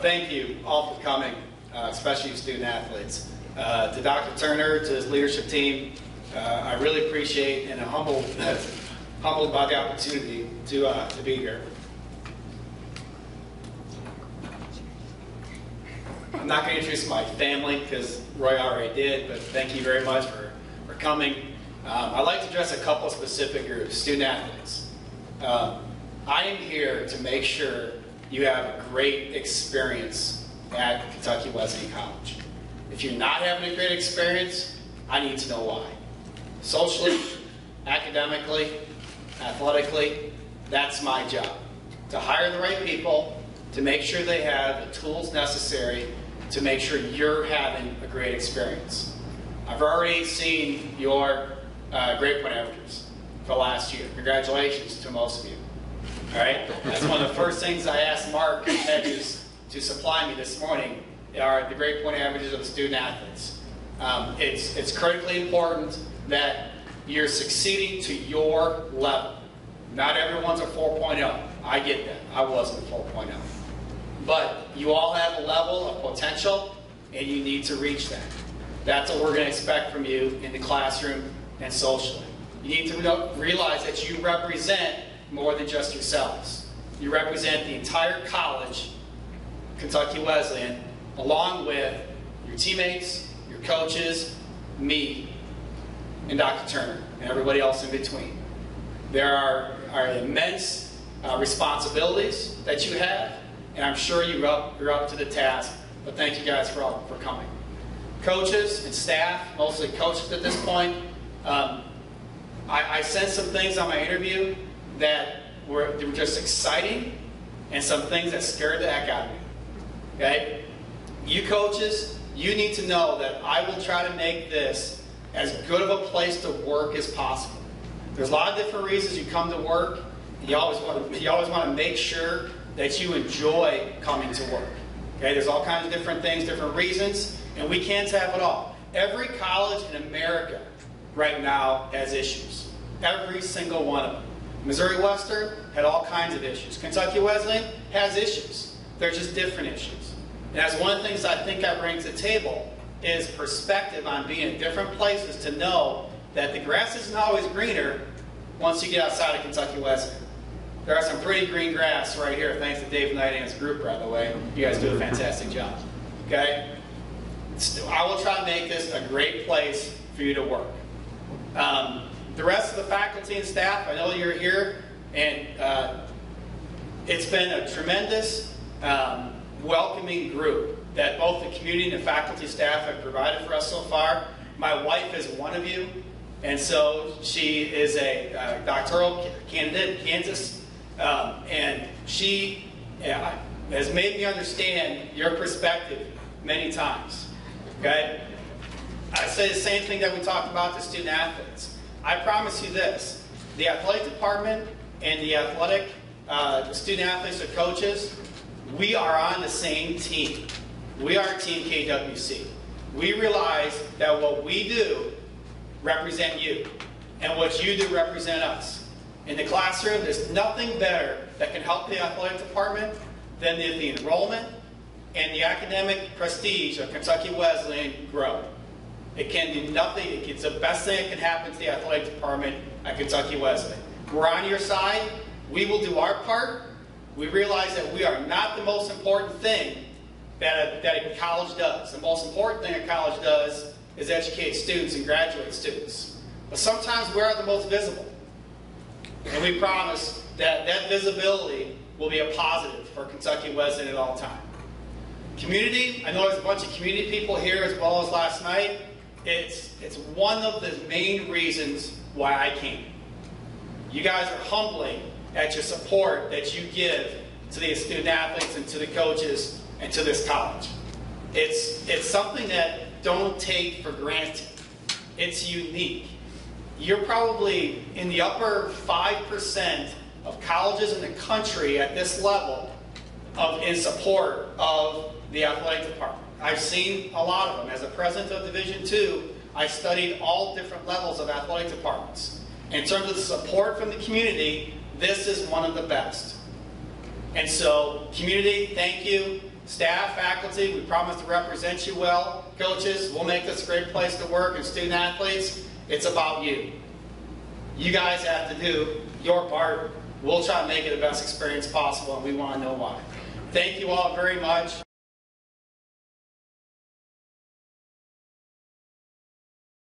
Thank you all for coming, especially student athletes. To Dr. Turner, to his leadership team, I really appreciate and I'm humbled by the opportunity to be here. I'm not going to introduce my family because Roy already did, but thank you very much for coming. I'd like to address a couple specific groups, student athletes. I am here to make sure you have a great experience at Kentucky Wesleyan College. If you're not having a great experience, I need to know why. Socially, academically, athletically, that's my job. To hire the right people, to make sure they have the tools necessary to make sure you're having a great experience. I've already seen your grade point averages for last year. Congratulations to most of you. All right? That's one of the first things I asked Mark Hedges to supply me this morning are the grade point averages of the student athletes. It's critically important that you're succeeding to your level. Not everyone's a 4.0. I get that. I wasn't a 4.0. But you all have a level of potential, and you need to reach that. That's what we're going to expect from you in the classroom and socially. You need to realize that you represent more than just yourselves. You represent the entire college, Kentucky Wesleyan, along with your teammates, your coaches, me, and Dr. Turner, and everybody else in between. There are immense responsibilities that you have, and I'm sure you're up to the task, but thank you guys for coming. Coaches and staff, mostly coaches at this point, I sensed some things on my interview that were just exciting and some things that scared the heck out of me. Okay? You coaches, you need to know that I will try to make this as good of a place to work as possible. There's a lot of different reasons you come to work. You always want to make sure that you enjoy coming to work. Okay? There's all kinds of different things, different reasons, and we can't have it all. Every college in America right now has issues. Every single one of them. Missouri Western had all kinds of issues. Kentucky Wesleyan has issues. They're just different issues. And that's one of the things I think I bring to the table is perspective on being in different places to know that the grass isn't always greener once you get outside of Kentucky Wesleyan. There are some pretty green grass right here, thanks to Dave Knight and his group, by the way. You guys do a fantastic job. Okay? I will try to make this a great place for you to work. The rest of the faculty and staff, I know you're here, and it's been a tremendous welcoming group that both the community and the faculty staff have provided for us so far. My wife is one of you, and so she is a doctoral candidate in Kansas, and she has made me understand your perspective many times. Okay? I say the same thing that we talked about to student athletes. I promise you this, the athletic department and the athletic student athletes or coaches, we are on the same team. We are Team KWC. We realize that what we do represent you, and what you do represent us. In the classroom, there's nothing better that can help the athletic department than the enrollment and the academic prestige of Kentucky Wesleyan grow. It can do nothing. It's the best thing that can happen to the athletic department at Kentucky Wesleyan. We're on your side. We will do our part. We realize that we are not the most important thing that a college does. The most important thing a college does is educate students and graduate students. But sometimes we are the most visible. And we promise that that visibility will be a positive for Kentucky Wesleyan at all times. Community, I know there's a bunch of community people here as well as last night. It's one of the main reasons why I came. You guys are humbling at your support that you give to the student athletes and to the coaches and to this college. It's something that don't take for granted. It's unique. You're probably in the upper 5% of colleges in the country at this level in support of the athletic department. I've seen a lot of them. As a president of Division II, I studied all different levels of athletic departments. In terms of the support from the community, this is one of the best. And so, community, thank you. Staff, faculty, we promise to represent you well. Coaches, we'll make this a great place to work. And student athletes, it's about you. You guys have to do your part. We'll try to make it the best experience possible, and we want to know why. Thank you all very much.